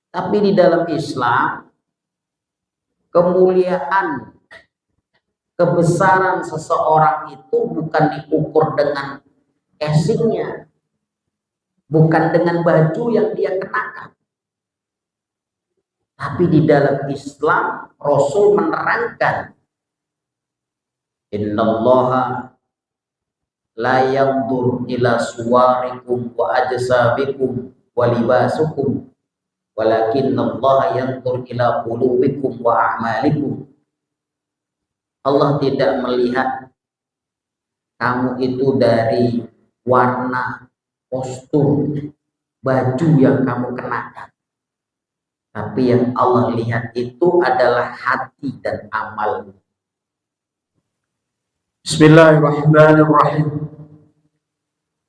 Tapi di dalam Islam, kemuliaan, kebesaran seseorang itu bukan diukur dengan casingnya, bukan dengan baju yang dia kenakan. Tapi di dalam Islam, Rasul menerangkan, innallaha la yanzur ila suwarikum wa ajsabikum wa libasukum, walakinnallaha yanzur ila qulubikum wa a'malikum. Allah tidak melihat kamu itu dari warna, postur, baju yang kamu kenakan. Tapi yang Allah lihat itu adalah hati dan amal. Bismillahirrahmanirrahim.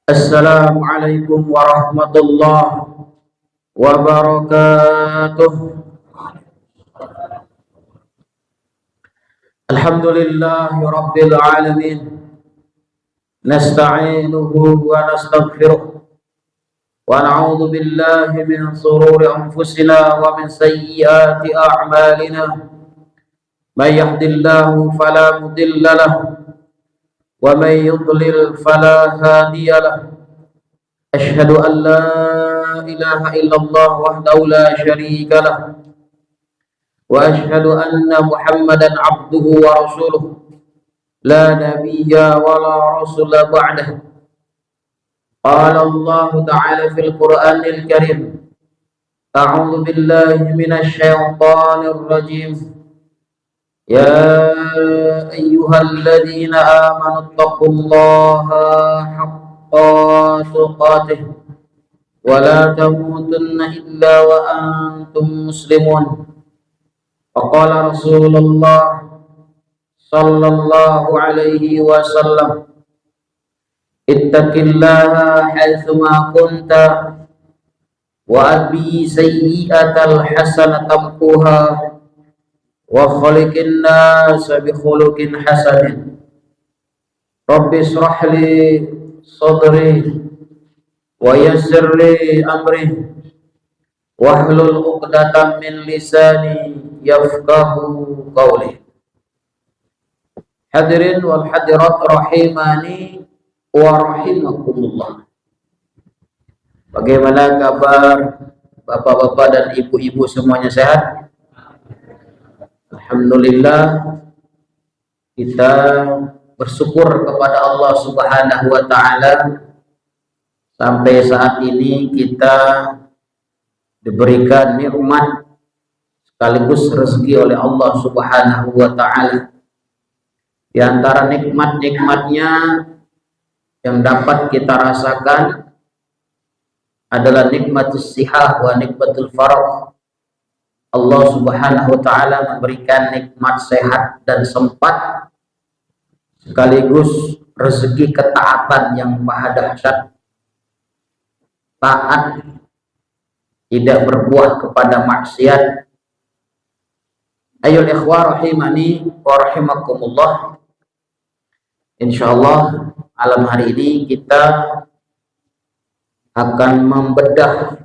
Assalamualaikum warahmatullahi wabarakatuh. Alhamdulillahi rabbil alamin. Nasta'inuhu wa nastaghfiruh. ونعوذ بالله من شرور أنفسنا ومن سيئات أعمالنا من يهد الله فلا مضل له ومن يضلل فلا هادي له أشهد أن لا إله إلا الله وحده لا شريك له وأشهد أن محمدا عبده ورسوله لا نبي ولا رسول بعده. قال الله تعالى في القرآن الكريم أعوذ بالله من الشيطان الرجيم يا أيها الذين آمنوا اتقوا الله حق تقاته ولا تموتن إلا وأنتم مسلمون. وقال رسول الله صلى الله عليه وسلم ittaqillaha haitsuma kunta wa atbi sayyi'atal hasanata tamquha wa khaliqin nas bi khuluqin hasanin. Rabbi ishrah li sadri wa yassir li amri wahlul 'uqdatam min lisani yafqahu qawli. Hadirin wal hadirat rahimani wa rahimakumullah. Bagaimana kabar bapak-bapak dan ibu-ibu, semuanya sehat? Alhamdulillah, kita bersyukur kepada Allah Subhanahu wa taala sampai saat ini kita diberikan nikmat sekaligus rezeki oleh Allah Subhanahu wa taala. Di antara nikmat-nikmatnya yang dapat kita rasakan adalah nikmatus sihah wa nikmatul farah. Allah Subhanahu wa taala memberikan nikmat sehat dan sempat sekaligus rezeki ketaatan yang maha dahsyat. Taat, tidak berbuah kepada maksiat. Ayo ikhwah rahimani wa rahimakumullah. Insyaallah malam hari ini kita akan membedah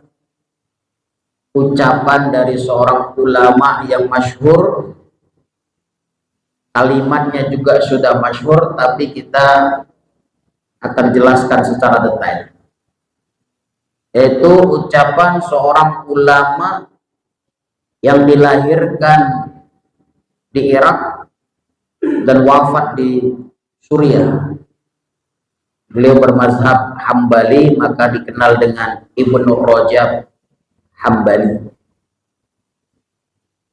ucapan dari seorang ulama yang masyhur. Kalimatnya juga sudah masyhur, tapi kita akan jelaskan secara detail. Yaitu ucapan seorang ulama yang dilahirkan di Irak dan wafat di Suriah. Beliau bermazhab Hambali, maka dikenal dengan Ibnu Rajab Hambali.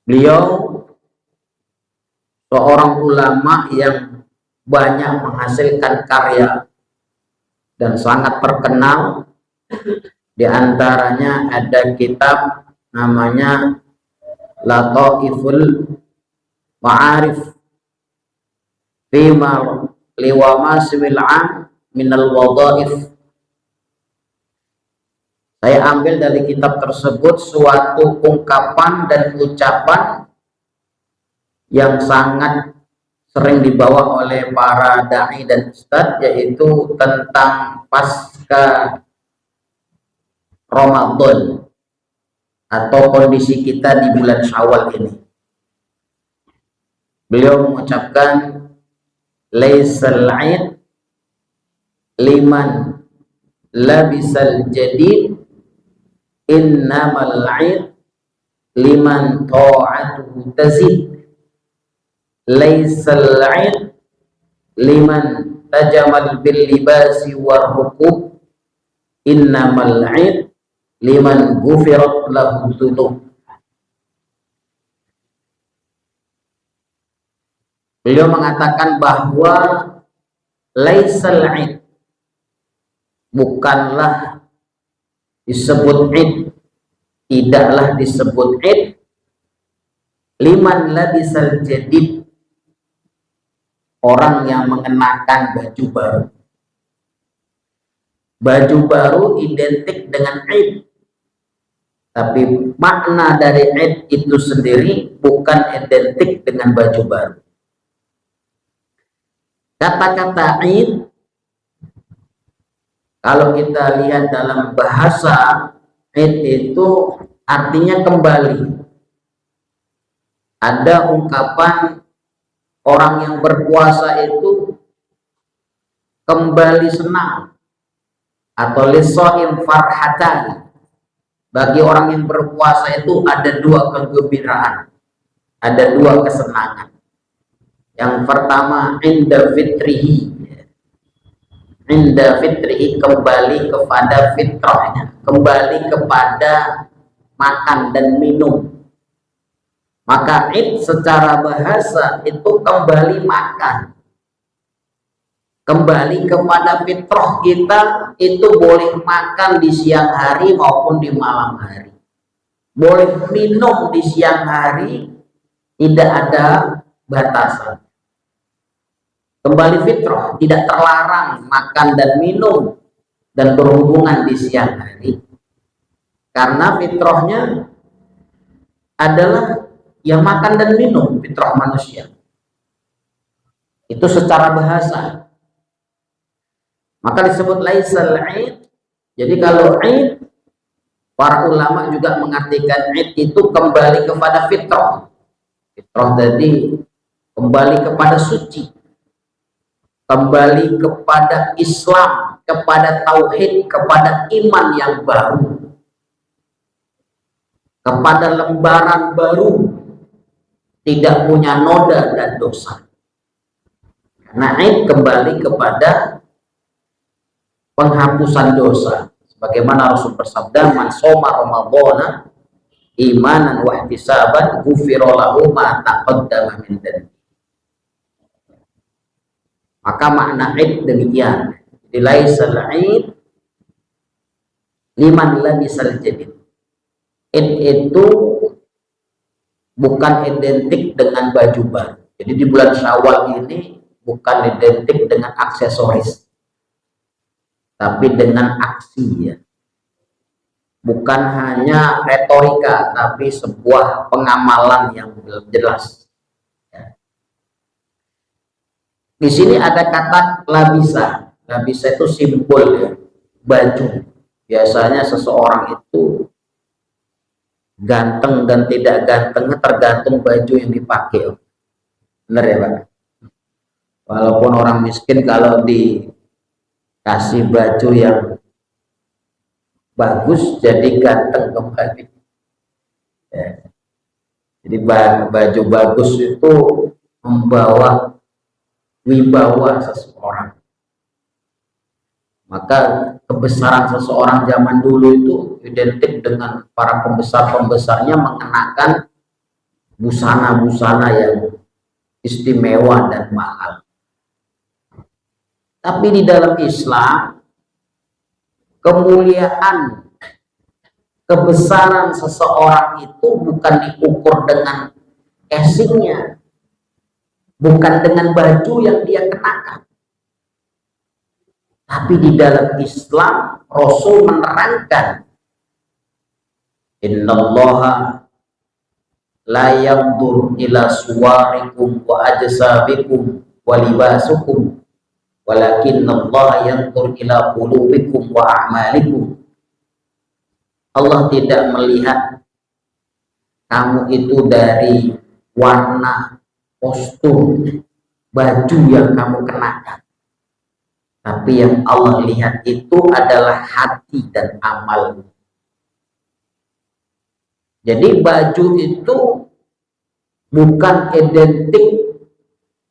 Beliau seorang ulama yang banyak menghasilkan karya dan sangat terkenal. Di antaranya ada kitab namanya Lataiful Ma'arif Fima Liwama Sibil'an Minal Wadhaif. Saya ambil dari kitab tersebut suatu ungkapan dan ucapan yang sangat sering dibawa oleh para dai dan ustadz, yaitu tentang pasca Ramadan. atau kondisi kita di bulan Syawal ini. Beliau mengucapkan laisal 'id liman labisal jadid, innamal 'id liman ta'atuhu tazid. Laisal 'id liman tajamal bil libasi war rukub, innamal 'id liman ghufirat lahu dzunub. Beliau mengatakan bahwa laisal 'id, bukanlah disebut 'id, tidaklah disebut 'id liman labisal jadid, orang yang mengenakan baju baru. Baju baru identik dengan 'id, tapi makna dari 'id itu sendiri bukan identik dengan baju baru. Kata-kata 'id, kalau kita lihat dalam bahasa, 'id itu artinya kembali. Ada ungkapan orang yang berpuasa itu kembali senang, atau lisoim farhatan. Bagi orang yang berpuasa itu ada dua kegembiraan, ada dua kesenangan. Yang pertama inda fitrihi, kembali kepada fitrahnya, kembali kepada makan dan minum. Maka 'id secara bahasa itu kembali makan, kembali kepada fitrah kita. Itu boleh makan di siang hari maupun di malam hari, boleh minum di siang hari, tidak ada batasan. Kembali fitrah, tidak terlarang makan dan minum dan berhubungan di siang hari, karena fitrahnya adalah ya makan dan minum, fitrah manusia. Itu secara bahasa. Maka disebut laisal 'id. Jadi kalau 'id, para ulama juga mengartikan 'id itu kembali kepada fitrah. Fitrah tadi kembali kepada suci, kembali kepada Islam, kepada tauhid, kepada iman yang baru, kepada lembaran baru, tidak punya noda dan dosa. Karena 'id kembali kepada penghapusan dosa, sebagaimana Rasul bersabda, man shoma ramadhana imanan wa ihtisaban ghufira lahu ma taqaddama min dhanbi. Maka makna 'id demikian. Laisal 'id liman labisal jadid. 'Id itu bukan identik dengan baju baru. Jadi di bulan Syawal ini bukan identik dengan aksesoris, tapi dengan aksi, ya. Bukan hanya retorika, tapi sebuah pengamalan yang jelas. Ya. Di sini ada kata labisa. Labisa itu simbol, ya, baju. Biasanya seseorang itu ganteng dan tidak gantengnya tergantung baju yang dipakai. Benar ya, Pak? Walaupun orang miskin kalau dikasih baju yang bagus jadi ganteng kembali. Ya. Jadi baju bagus itu membawa wibawa seseorang. Maka kebesaran seseorang zaman dulu itu identik dengan para pembesar-pembesarnya mengenakan busana-busana yang istimewa dan mahal. Tapi di dalam Islam, kemuliaan, kebesaran seseorang itu bukan diukur dengan casingnya, bukan dengan baju yang dia kenakan. Tapi di dalam Islam, Rasul menerangkan, innallaha la yanzur ila suwarikum wa ajsabikum wa libasukum, walakinnallaha yanzur ila qulubikum wa a'malikum. Allah tidak melihat kamu itu dari warna kostum baju yang kamu kenakan, tapi yang Allah lihat itu adalah hati dan amal. Jadi baju itu bukan identik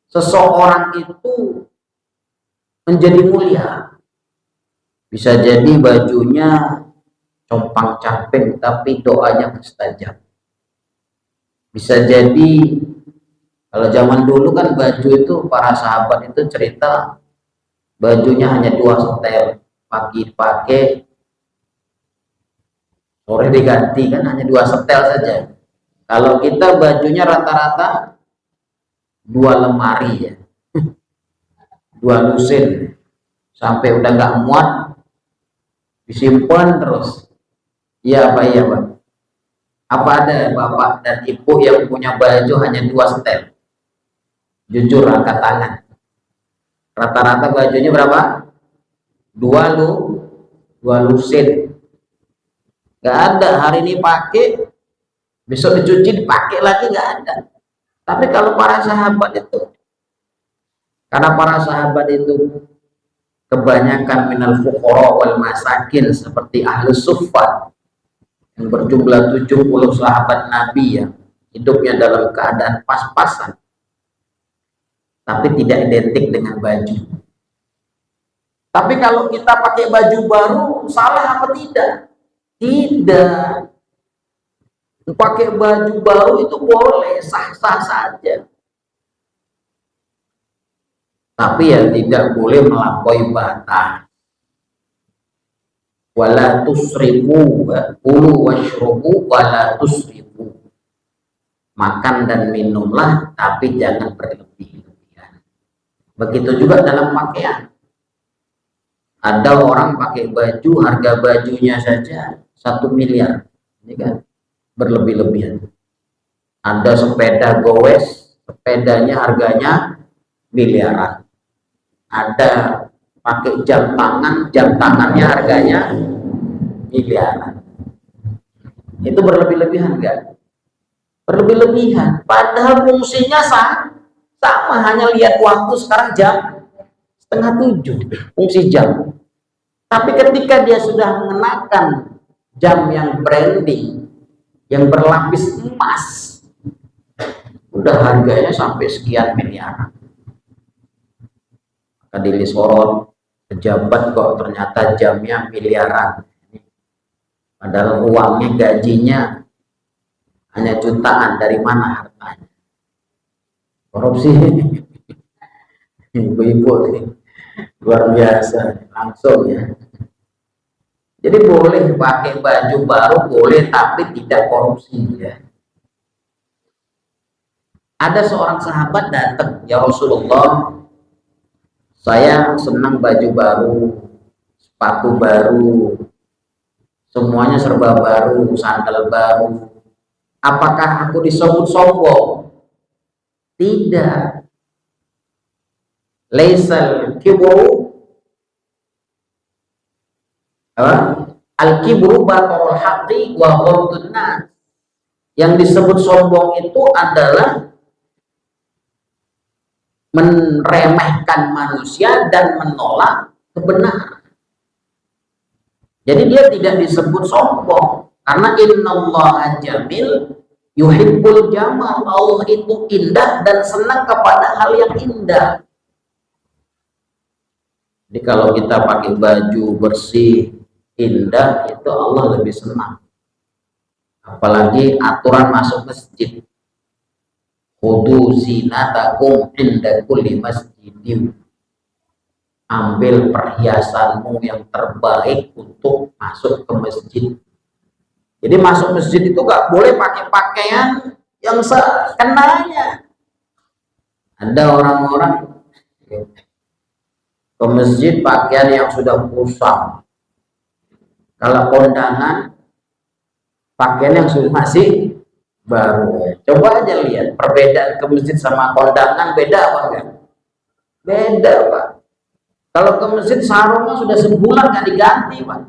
seseorang itu menjadi mulia. Bisa jadi bajunya compang-camping tapi doanya mustajab. Bisa jadi kalau zaman dulu kan baju itu para sahabat itu cerita bajunya hanya 2 setel, pagi dipakai, sore diganti, kan hanya 2 setel saja. Kalau kita bajunya rata-rata 2 lemari ya, 2 lusin, sampai udah nggak muat disimpan terus. Iya Pak, iya Pak. Apa ada bapak dan ibu yang punya baju hanya 2 setel? Jujur angkat tangan. Rata-rata bajunya berapa? 2 lusin. Nggak ada, hari ini pakai, besok dicuci dipakai lagi, nggak ada. Tapi kalau para sahabat itu, karena para sahabat itu kebanyakan minal fuqara wal masakin, seperti ahli suffah yang berjumlah 70 sahabat Nabi yang hidupnya dalam keadaan pas-pasan, tapi tidak identik dengan baju. Tapi kalau kita pakai baju baru, salah apa tidak? Tidak. Pakai baju baru itu boleh, sah-sah saja. Tapi ya tidak boleh melampaui batas. Wala tusrifu, kulu washrubu wala tusrifu. Makan dan minumlah, tapi jangan berlebih-lebihan. Begitu juga dalam pakaian. Ada orang pakai baju, harga bajunya saja 1 miliar, ini kan berlebih-lebihan. Ada sepeda gowes, sepedanya harganya miliaran. Ada pakai jam tangannya harganya miliaran. Itu berlebih-lebihan enggak? Berlebih-lebihan. Padahal fungsinya sama, hanya lihat waktu sekarang jam 6:30, fungsi jam. Tapi ketika dia sudah mengenakan jam yang branding, yang berlapis emas, udah harganya sampai sekian miliaran. Maka disorot pejabat kok ternyata jamnya miliaran. Padahal uangnya, gajinya hanya jutaan, dari mana hartanya? Korupsi. Ibu-ibu nih luar biasa langsung ya. Jadi boleh pakai baju baru, boleh, tapi tidak korupsi ya. Ada seorang sahabat datang, ya Rasulullah, saya senang baju baru, sepatu baru, semuanya serba baru, sandal baru. Apakah aku disebut sombong? Tidak. Laisal kibru al-kibru batarul haqqi wa ghamdun nas. Yang disebut sombong itu adalah meremehkan manusia dan menolak kebenaran. Jadi dia tidak disebut sombong, karena innallaha jamil yuhibbul jamal. Allah itu indah dan senang kepada hal yang indah. Jadi kalau kita pakai baju bersih, indah, itu Allah lebih senang. Apalagi aturan masuk masjid. Khudu zinatakum inda kulli masjidin. Ambil perhiasanmu yang terbaik untuk masuk ke masjid. Jadi masuk masjid itu gak boleh pakai pakaian yang sekenanya. Ada orang-orang ke masjid pakaian yang sudah kusam. Kalau kondangan pakaian yang sudah masih baru. Coba aja lihat perbedaan ke masjid sama kondangan, beda apa enggak? Beda Pak. Kalau ke masjid sarungnya sudah sebulan nggak diganti Pak.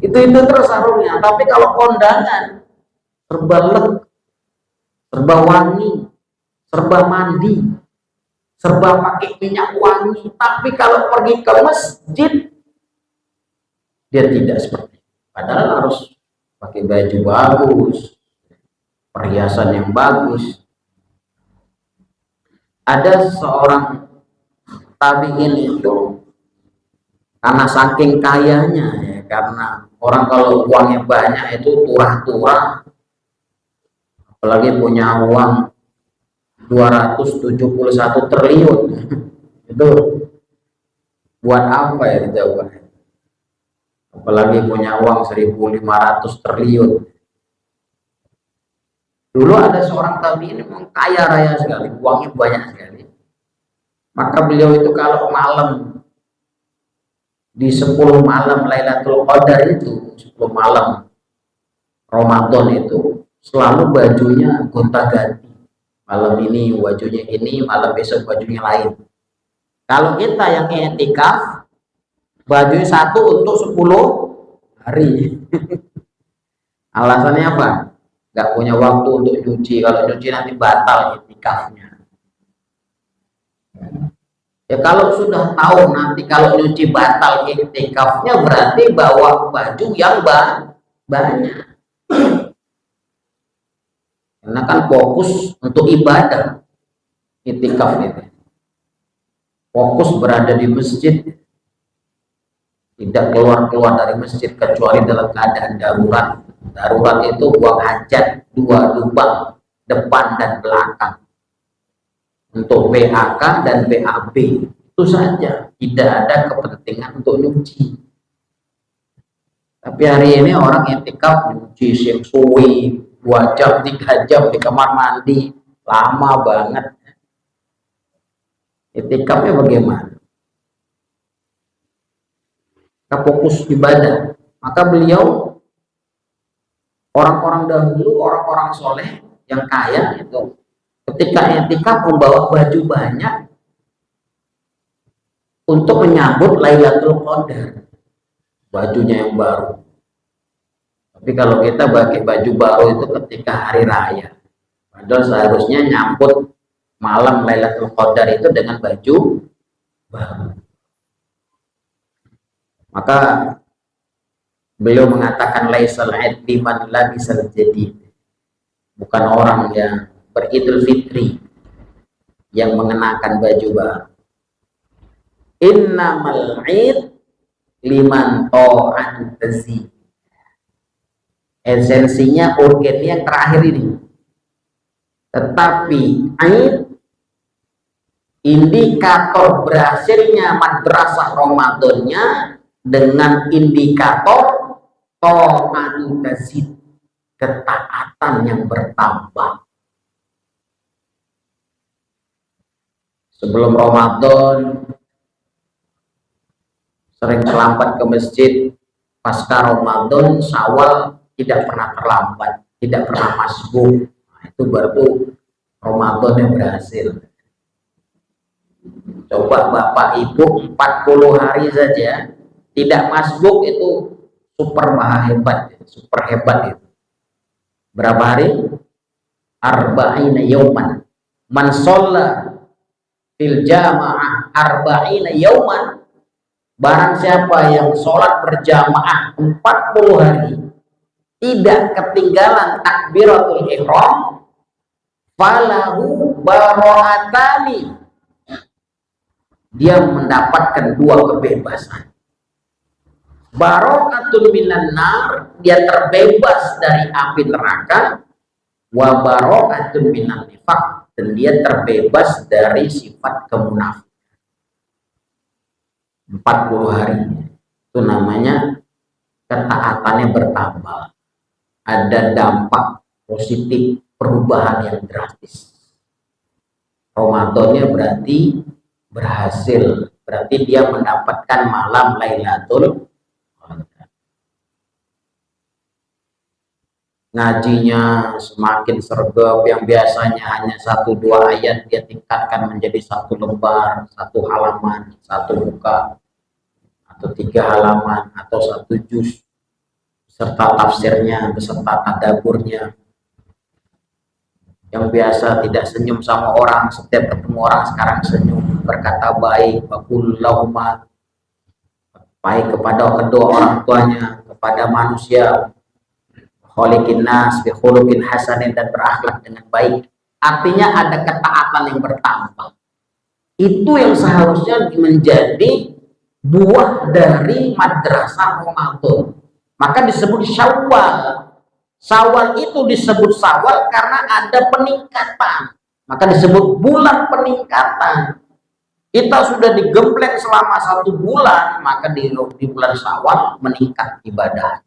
Itu terus sarungnya. Tapi kalau kondangan serba leg, serba wangi, serba mandi, serba pakai minyak wangi. Tapi kalau pergi ke masjid, dia tidak seperti itu. Padahal harus pakai baju bagus, perhiasan yang bagus. Ada seorang tabiin itu, karena saking kayanya ya, karena orang kalau uangnya banyak itu turah-turah, apalagi punya uang 271 triliun itu buat apa ya coba, apalagi punya uang 1.500 triliun. Dulu ada seorang tabiin memang kaya raya sekali, uangnya banyak sekali. Maka beliau itu kalau malam di 10 malam Lailatul Qadar itu, 10 malam Ramadan itu, selalu bajunya gonta-ganti. Malam ini bajunya ini, malam besok bajunya lain. Kalau kita yang i'tikaf, bajunya satu untuk 10 hari. Alasannya apa? Gak punya waktu untuk nyuci. Kalau nyuci nanti batal i'tikafnya. Ya kalau sudah tahu nanti kalau nyuci batal i'tikafnya, berarti bawa baju yang banyak. Karena kan fokus untuk ibadah i'tikaf itu. Fokus berada di masjid, tidak keluar-keluar dari masjid kecuali dalam keadaan darurat. Darurat itu buang hajat 2 lubang, depan dan belakang. Untuk PAK dan PAB itu saja, tidak ada kepentingan untuk nyuci. Tapi hari ini orang i'tikaf nyuci sing suwi 2 jam 3 jam di kamar mandi, lama banget. I'tikafnya bagaimana? Kita fokus ibadah. Maka beliau, orang-orang dahulu, orang-orang soleh yang kaya itu, ketika i'tikaf membawa baju banyak untuk menyambut Lailatul Qadar, bajunya yang baru. Tapi kalau kita pakai baju baru itu ketika hari raya, padahal seharusnya nyambut malam Lailatul Qadar itu dengan baju baru. Maka beliau mengatakan laisal idli man labisal jadid, bukan orang yang beridul fitri yang mengenakan baju baru. Innamal id liman ta'an tazi. Esensinya urgennya yang terakhir ini. Tetapi id, indikator berhasilnya madrasah Ramadannya dengan indikator ta'an tazi, ketaatan yang bertambah. Sebelum Ramadan sering terlambat ke masjid, pasca Ramadan Syawal tidak pernah terlambat, tidak pernah masbuk. Nah, itu baru Ramadan yang berhasil. Coba Bapak Ibu 40 hari saja tidak masbuk, itu super maha hebat, super hebat itu. Berapa hari? Arba'ina yauman. Man sholla fil jamaah arba'ina yauman, barang siapa yang sholat berjamaah 40 hari tidak ketinggalan takbiratul ihram, falahu bara'atani, dia mendapatkan 2 kebebasan. Bara'atun minan nar, dia terbebas dari api neraka, wa bara'atun minan nifaq, dan dia terbebas dari sifat kemunafikan. 40 hari itu namanya ketaatannya bertambah, ada dampak positif, perubahan yang drastis. Ramadannya berarti berhasil, berarti dia mendapatkan malam Lailatul Qadar. Ngajinya semakin sergap, yang biasanya hanya 1-2 ayat dia tingkatkan menjadi 1 lembar, 1 halaman, 1 buka, atau 3 halaman, atau 1 juz, beserta tafsirnya, beserta tadaburnya. yang biasa tidak senyum sama orang, setiap ketemu orang sekarang senyum, berkata baik, waqulillahumma, baik kepada kedua orang tuanya, kepada manusia, kholiqin nas bi khuluqin hasanin, dan berakhlak dengan baik. Artinya ada ketaatan yang bertambah. Itu yang seharusnya menjadi buah dari madrasah Ramadan. Maka disebut Syawal. Syawal itu disebut Syawal karena ada peningkatan. Maka disebut bulan peningkatan. Kita sudah digembleng selama 1 bulan, maka di bulan Syawal meningkat ibadah.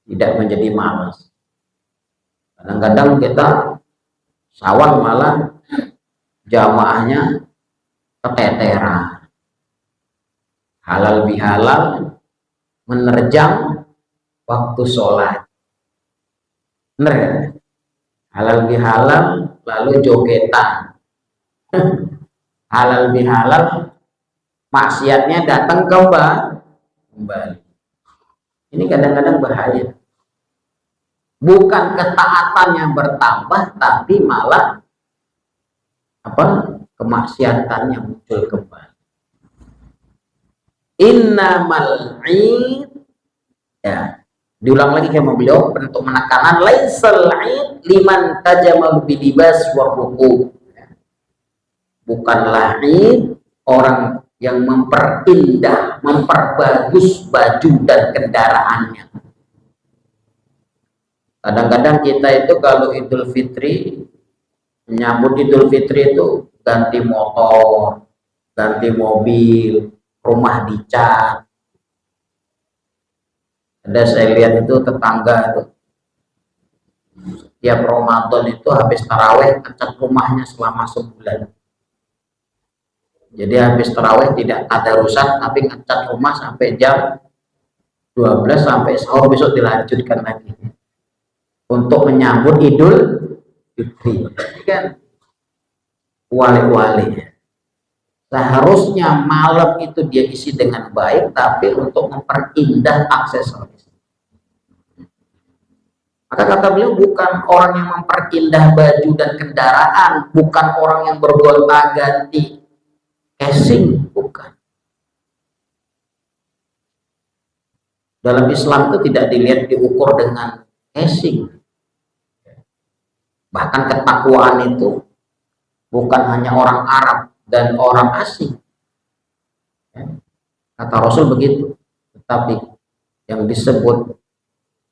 Tidak menjadi malas. Kadang-kadang kita Syawal malah jamaahnya keteteran. Halal bihalal menerjang waktu sholat. Bener ya? Halal bihalal lalu jogetan. Halal bihalal maksiatnya datang kembali. Ini kadang-kadang bahaya. Bukan ketaatan yang bertambah, tapi malah kemaksiatan yang muncul kembali. Innamal id, ya, diulang lagi sama beliau untuk menekanan, laisal id liman tajamal bilibas wa ruku. Bukanlah id orang yang memperindah, memperbagus baju dan kendaraannya. Kadang-kadang kita itu kalau Idul Fitri, menyambut Idul Fitri itu ganti motor, ganti mobil, rumah dicat. Ada saya lihat itu tetangga itu, tiap Ramadan itu habis taraweh ngecat rumahnya selama sebulan. Jadi habis taraweh tidak tadarusan, tapi ngecat rumah sampai jam 12 sampai sahur, besok dilanjutkan lagi untuk menyambut Idul Fitri. Kan wali-wali. Seharusnya malam itu dia isi dengan baik, tapi untuk memperindah aksesoris. Maka kata beliau, bukan orang yang memperindah baju dan kendaraan, bukan orang yang bergonta-ganti casing, bukan. Dalam Islam itu tidak dilihat diukur dengan casing. Bahkan ketakwaan itu bukan hanya orang Arab dan orang asing. Kata Rasul begitu. Tetapi yang disebut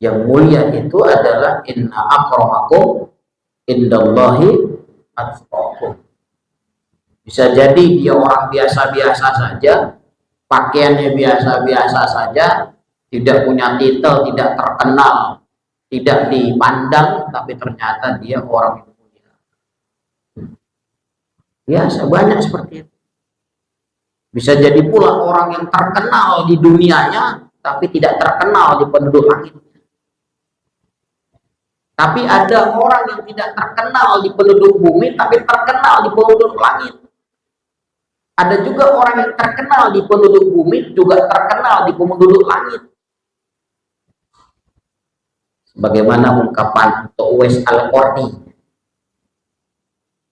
yang mulia itu adalah inna akramakum indallahi atqakum. Bisa jadi dia orang biasa-biasa saja, pakaiannya biasa-biasa saja, tidak punya titel, tidak terkenal, tidak dipandang, tapi ternyata dia orang yang mulia. Biasa, banyak seperti itu. Bisa jadi pula orang yang terkenal di dunianya, tapi tidak terkenal di penduduk langit. Tapi ada orang yang tidak terkenal di penduduk bumi, tapi terkenal di penduduk langit. Ada juga orang yang terkenal di penduduk bumi, juga terkenal di penduduk langit. Bagaimana ungkapan untuk Uwais Al-Qarni.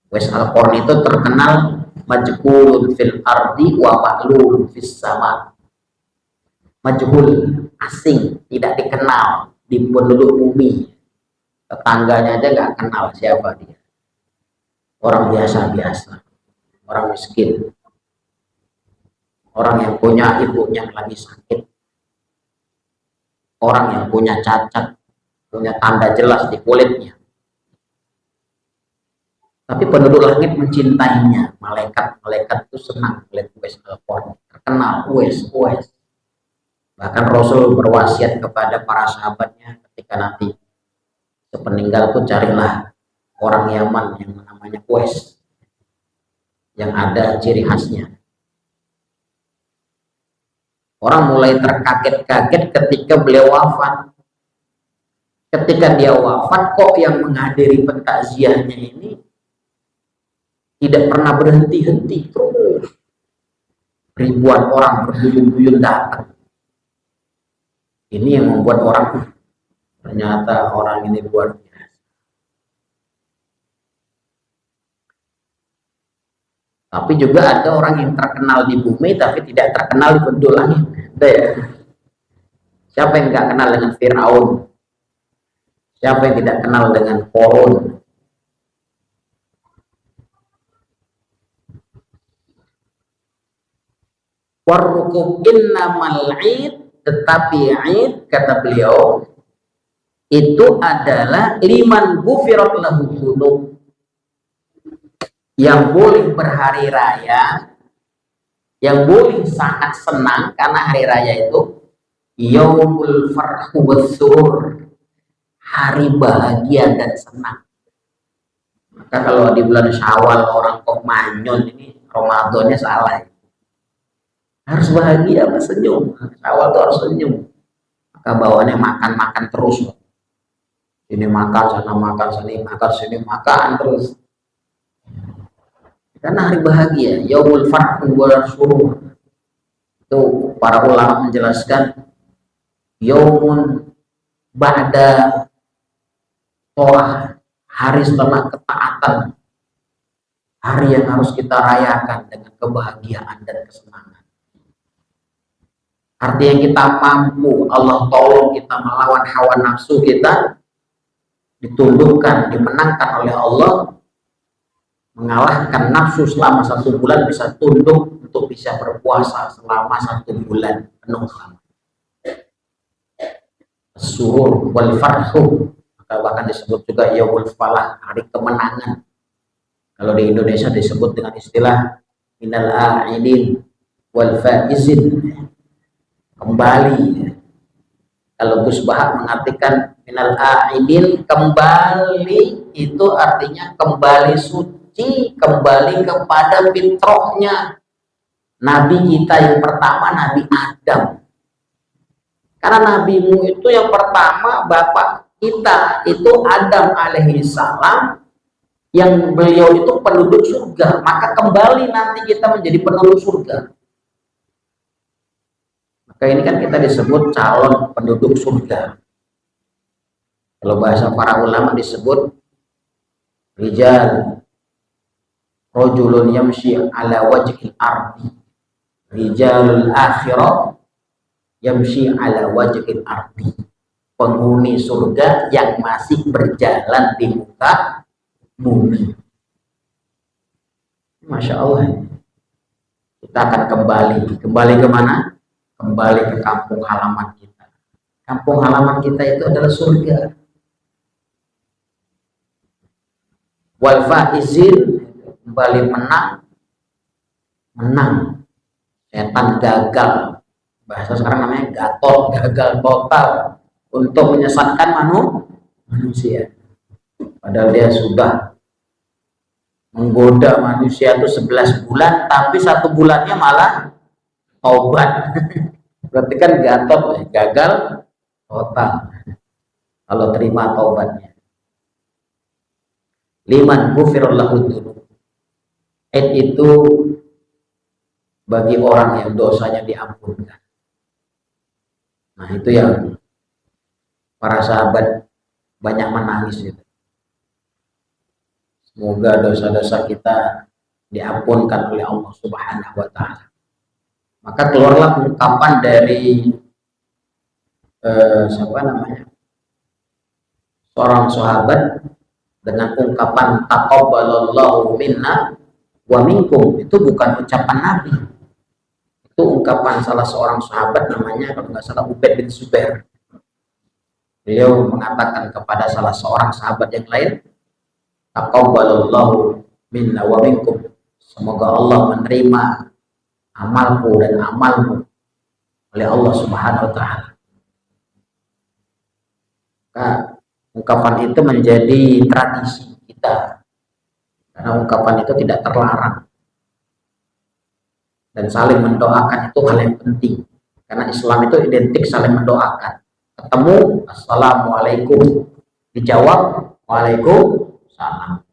Uwais Al-Qarni itu terkenal majhulun fil ardi wa ma'lulun fis sama. Majhul, asing, tidak dikenal di penduduk bumi. Tetangganya aja nggak kenal siapa dia. Orang biasa-biasa, orang miskin, orang yang punya ibunya yang lagi sakit, orang yang punya cacat, punya tanda jelas di kulitnya. Tapi penduduk langit mencintainya. Malaikat itu senang melihat Uwais Al-Qarni. Terkenal Uwais. Bahkan Rasul berwasiat kepada para sahabatnya ketika nanti sepeninggal pun carilah orang Yaman yang namanya Uwais, yang ada ciri khasnya. Orang mulai terkaget-kaget ketika beliau wafat. Ketika dia wafat, kok yang menghadiri pentakziahnya ini tidak pernah berhenti-henti, terus ribuan orang berduyun-duyun datang. Ini yang membuat orang, ternyata orang ini luar biasa. Tapi juga ada orang yang terkenal di bumi tapi tidak terkenal di penduduk langit. Ada ya? Siapa yang nggak kenal dengan Fir'aun? Siapa yang tidak kenal dengan Korun? Warrukub innamal id, tetapi id kata beliau itu adalah liman gufirat lahu dzunub, yang boleh berhari raya, yang boleh sangat senang karena hari raya itu yaumul farhu wasurur, hari bahagia dan senang. Maka kalau di bulan Syawal orang kok manyun, ini Ramadannya salah. Harus bahagia, apa senyum. Syawal tuh harus senyum. Maka bawaannya makan-makan terus. Ini makan, sana makan, sini makan, sini makan terus. Karena hari bahagia, yaumul farhu wasurur. Itu para ulama menjelaskan yaumun ba'da to'ah, hari setelah ketaatan, hari yang harus kita rayakan dengan kebahagiaan dan kesenangan. Artinya kita mampu, Allah tolong kita melawan hawa nafsu kita, ditundukkan, dimenangkan oleh Allah, mengalahkan nafsu selama 1 bulan, bisa tunduk untuk bisa berpuasa selama 1 bulan penuh. Surur wal farhu, bahkan disebut juga yaumul falah, hari kemenangan. Kalau di Indonesia disebut dengan istilah minal a'idin wal faizin, kembali. Kalau Gus Bahak mengartikan minal a'idin, kembali, itu artinya kembali suci, kembali kepada fitrahnya Nabi kita yang pertama, Nabi Adam. Karena nabimu itu yang pertama, bapak kita itu Adam alaihi salam, yang beliau itu penduduk surga, maka kembali nanti kita menjadi penduduk surga. Maka ini kan kita disebut calon penduduk surga. Kalau bahasa para ulama disebut rijal rajulun yamshi ala wajhil ardi, rijalul akhirah yamshi ala wajhil ardi, penghuni surga yang masih berjalan di muka bumi. Masya Allah. Kita akan kembali kemana? Kembali ke kampung halaman kita. Kampung halaman kita itu adalah surga. Wal faizin, kembali menang. Setan gagal. Bahasa sekarang namanya gagal total untuk menyesatkan manusia. Padahal dia sudah menggoda manusia itu 11 bulan, tapi 1 bulannya malah taubat. Berarti kan gagal total kalau terima taubatnya. Liman ghufira lahu dzunub, itu bagi orang yang dosanya diampunkan. Nah, itu yang para sahabat banyak menangis itu. Semoga dosa-dosa kita diampunkan oleh Allah Subhanahu wa Ta'ala. Maka keluarlah ungkapan dari seorang sahabat dengan ungkapan taqabbalallahu minna wa minkum. Itu bukan ucapan Nabi, itu ungkapan salah seorang sahabat, namanya kalau nggak salah Ubaid bin Zubair. Beliau mengatakan kepada salah seorang sahabat yang lain, taqabbalallahu minna wa minkum, semoga Allah menerima amalku dan amalmu oleh Allah Subhanahu wa Ta'ala. Nah, ungkapan itu menjadi tradisi kita, karena ungkapan itu tidak terlarang, dan saling mendoakan itu hal yang penting, karena Islam itu identik saling mendoakan. Ketemu, assalamualaikum, dijawab waalaikumsalam,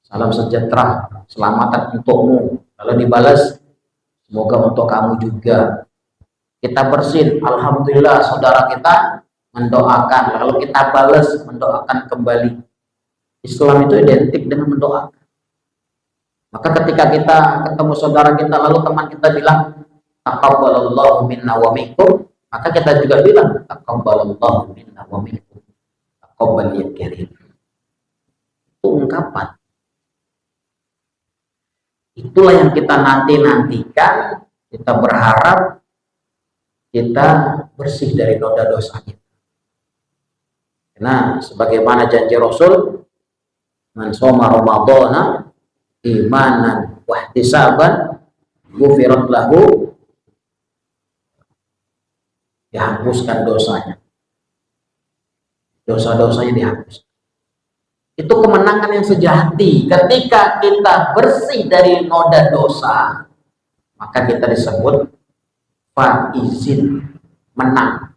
salam sejahtera, selamatan untukmu. Kalau dibalas, semoga untuk kamu juga. Kita bersin, alhamdulillah, saudara kita mendoakan, lalu kita balas mendoakan kembali. Islam itu identik dengan mendoakan. Maka ketika kita ketemu saudara kita lalu teman kita bilang taqabbalallahu minna wa minkum, maka kita juga bilang taqabbalallahu minna wa minkum. Taqabbal ya karim. Itu ungkapan. Itulah yang kita nantikan, kita berharap kita bersih dari noda dosa kita. Karena sebagaimana janji Rasul, man shoma ramadhana imanan wa ihtisaban ghufirat lahu, dihapuskan dosanya. Dosa-dosanya dihapus. Itu kemenangan yang sejati. Ketika kita bersih dari noda dosa, maka kita disebut faizin, menang.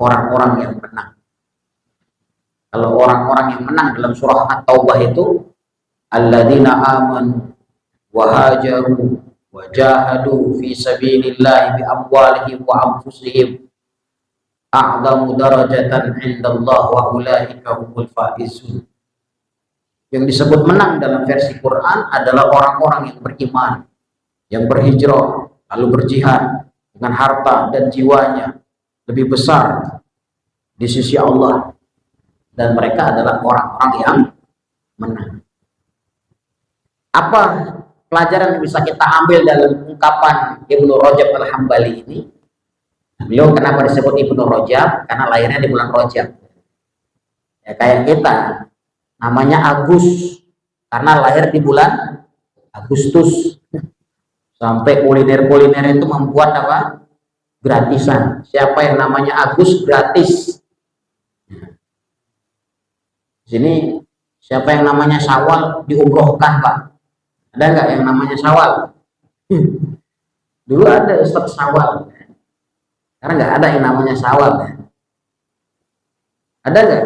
Orang-orang yang menang. Kalau orang-orang yang menang dalam surah At-Taubah itu alladzina amanu wa hajaru wa jahadu fi sabilillahi bi amwalihim wa anfusihim a'zamu darajatan 'indallah wa ulaika humul faizun. Yang disebut menang dalam versi Quran adalah orang-orang yang beriman, yang berhijrah, lalu berjihad dengan harta dan jiwanya lebih besar di sisi Allah, dan mereka adalah orang-orang yang menang. Apa pelajaran yang bisa kita ambil dalam ungkapan Ibnu Rajab Al-Hambali ini? Beliau kenapa disebut Ibnu Rajab? Karena lahirnya di bulan Rajab. Ya, kayak kita namanya Agus karena lahir di bulan Agustus. Sampai kuliner-kuliner itu membuat apa? Gratisan. Siapa yang namanya Agus gratis. Di sini siapa yang namanya Syawal diumrohkan, Pak? Ada nggak yang namanya Syawal? Dulu ada Ustaz Syawal. Karena nggak ada yang namanya Syawal. Ada nggak?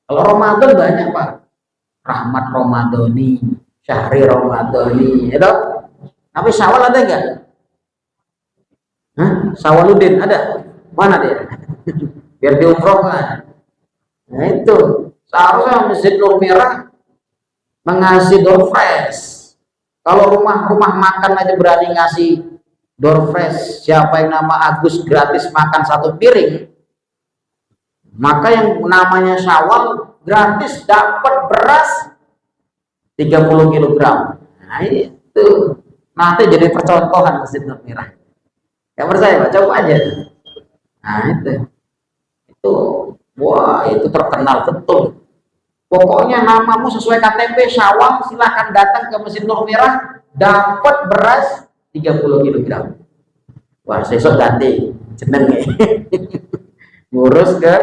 Kalau Ramadan banyak, Pak. Rahmat Ramadhani, Syahri Ramadhani, itu. Tapi Syawal ada nggak? Syawaluddin ada? Mana dia? Biar diumrohkan. Nah itu, seharusnya Masjid Nur Merah mengasih door fresh. Kalau rumah-rumah makan aja berani ngasih door fresh, siapa yang nama Agus gratis makan 1 piring, maka yang namanya Syawal gratis dapat beras 30 kg. Nah itu nanti jadi percontohan Masjid Nur Merah. Gak percaya, Pak? Coba aja. Nah itu wah, itu terkenal betul. Pokoknya namamu sesuai KTP Syawal, silahkan datang ke Masjid Nur Merah, dapat beras 30 kg. Wah, besok ganti jeneng ngurus ke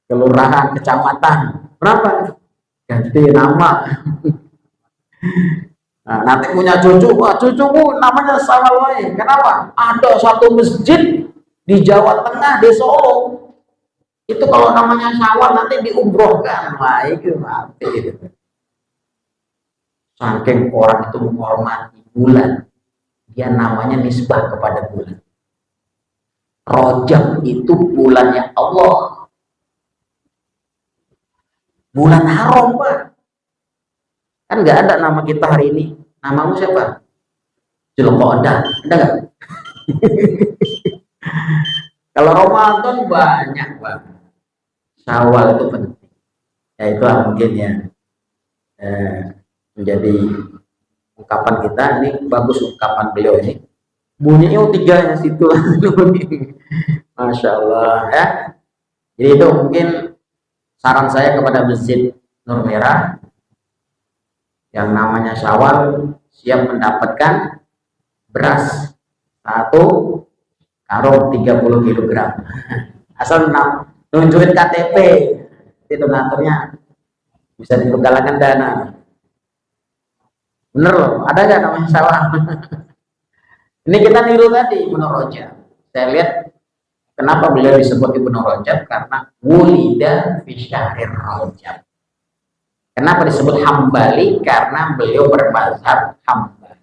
kelurahan, kecamatan, berapa? Ganti nama. Nah, nanti punya cucu, wah cucuku namanya Syawal. Kenapa? Ada satu masjid di Jawa Tengah, di Solo. Itu kalau namanya Syawal nanti diumrohkan. Wah, itu mati. Saking orang itu menghormati bulan, dia namanya nisbah kepada bulan. Rajab itu bulannya Allah. Bulan haram, Pak. Kan nggak ada nama kita hari ini. Namamu siapa? Zulqa'dah. Ada nggak? Kalau Ramadan banyak, Pak. Syawal itu penting. Ya itulah mungkin ya menjadi ungkapan kita. Ini bagus ungkapan beliau ini. Bunyinya tiganya situ. Masya Allah ya. Jadi itu mungkin saran saya kepada Masjid Nur Merah yang namanya Syawal, siap mendapatkan beras 1 karung 30 kg. Asal nunjukin KTP, itu donaturnya bisa digalankan dana. Bener loh, ada nggak namanya Syawal? Ini kita niru tadi Ibnu Rajab. Saya lihat kenapa beliau disebut Ibnu Rajab, karena wulida fi syahrir Rajab. Kenapa disebut Hambali? Karena beliau bermazhab Hambali.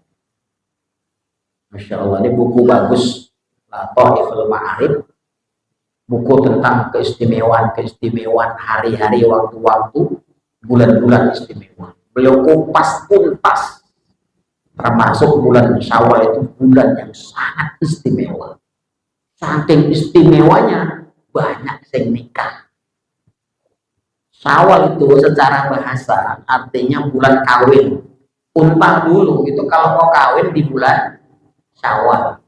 Masya Allah, ini buku bagus, Lataiful Ma'arif, buku tentang keistimewaan hari-hari, waktu-waktu, bulan-bulan istimewa. Beliau kupas tuntas Termasuk bulan Syawal itu bulan yang sangat istimewa. Saking istimewanya banyak yang nikah. Syawal itu secara bahasa artinya bulan kawin. Unta dulu itu kalau mau kawin di bulan Syawal.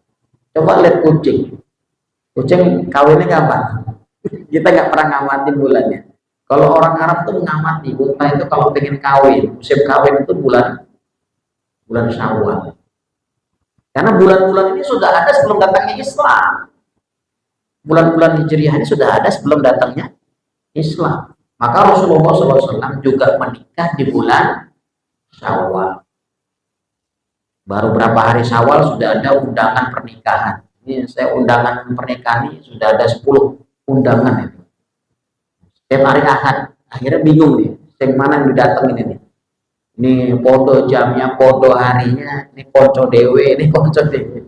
Coba lihat kucing. Kucing kawinnya kapan? Kita nggak pernah ngamatin bulannya. Kalau orang Arab tuh mengamati unta itu kalau pengen kawin, musim kawin itu bulan Syawal. Karena bulan-bulan ini sudah ada sebelum datangnya Islam. Bulan-bulan Hijriah ini sudah ada sebelum datangnya Islam. Maka Rasulullah SAW juga menikah di bulan Syawal. Baru berapa hari Syawal sudah ada undangan pernikahan. Ini saya undangan pernikahan ini sudah ada 10 undangan itu. Setiap hari Ahad. Akhirnya bingung nih, yang mana yang didatengin ini. Ini foto jamnya, foto harinya, ini konco dewe, ini konco dewe.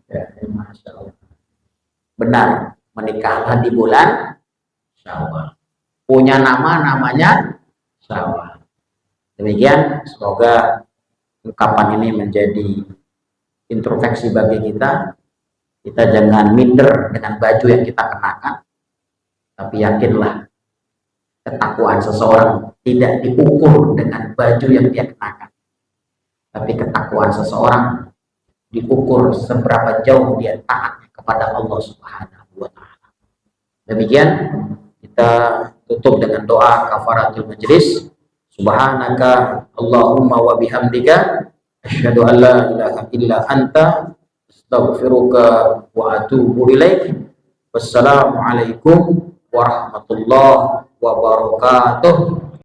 Ya, Masya Allah. Benar, menikahlah di bulan Syawal. Punya namanya Syawal. Demikian, semoga ungkapan ini menjadi introspeksi bagi kita. Kita jangan minder dengan baju yang kita kenakan, tapi yakinlah ketakwaan seseorang tidak diukur dengan baju yang dia kenakan, tapi ketakwaan seseorang diukur seberapa jauh dia taat kepada Allah Subhanahu wa Ta'ala. Demikian kita tutup dengan doa kafaratul majlis. Subhanaka Allahumma wa bihamdika asyhadu an la ilaha illa anta astaghfiruka wa atubu ilaik. Wassalamualaikum warahmatullahi wabarakatuh.